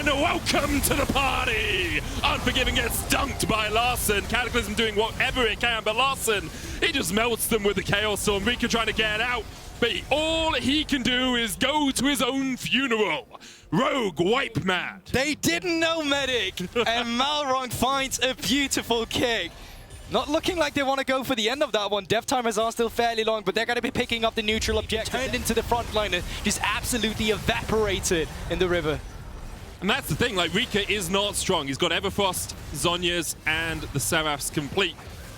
Welcome to the party! Unforgiven gets dunked by Larson. Cataclysm doing whatever it can, but Larson, he just melts them with the Chaos Storm. Rika trying to get out, but all he can do is go to his own funeral. Rogue wipe mad. They didn't know, Medic. And Malwang finds a beautiful kick. Not looking like they want to go for the end of that one. Death timers are still fairly long, but they're going to be picking up the neutral objective. Turned into the front liner, just absolutely evaporated in the river. And that's the thing, like, Rika is not strong. He's got Everfrost, Zhonya's, and the Seraphs complete.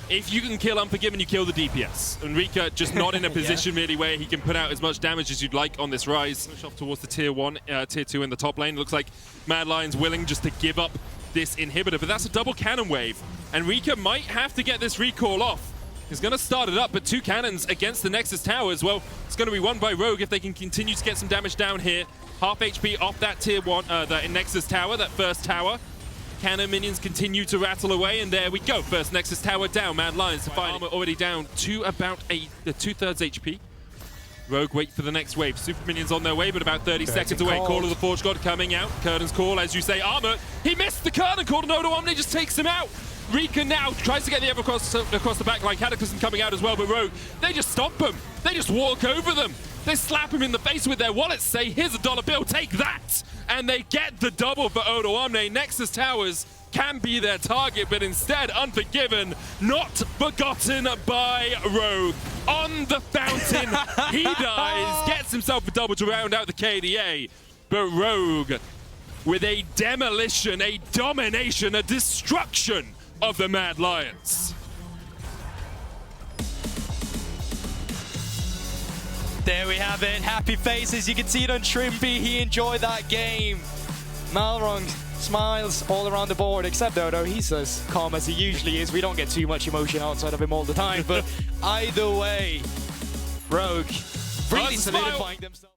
If you can kill Unforgiven, you kill the DPS. And Rika just not in a position really where he can put out as much damage as you'd like on this rise. Push off towards the tier 2 in the top lane. Looks like Mad Lion's willing just to give up this inhibitor, but that's a double cannon wave, and Rika might have to get this recall off. He's going to start it up, but 2 cannons against the Nexus Tower as well. It's going to be won by Rogue if they can continue to get some damage down here. Half HP off that tier 1, that Nexus Tower, that first tower. Cannon minions continue to rattle away, and there we go. First Nexus Tower down. Mad Lions to find armor already down to about 2/3 HP. Rogue wait for the next wave. Super minions on their way, but about 30 seconds away. Call of the Forge God coming out. Curtain's Call, as you say, Armor. He missed the Curtain Call, and Odo Omne just takes him out. Rika now tries to get the Evercross across the back line. Cataclysm coming out as well, but Rogue, they just stop him. They just walk over them. They slap him in the face with their wallets, say, here's a dollar bill, take that. And they get the double for Odo Omne. Nexus Towers can be their target, but instead Unforgiven, not forgotten by Rogue. On the fountain, he dies, gets himself a double to round out the KDA. But Rogue, with a demolition, a domination, a destruction of the Mad Lions. There we have it. Happy faces. You can see it on Trimby. He enjoyed that game. Malwang smiles all around the board, except Odo. He's as calm as he usually is. We don't get too much emotion outside of him all the time. But either way, Rogue really solidifying themselves.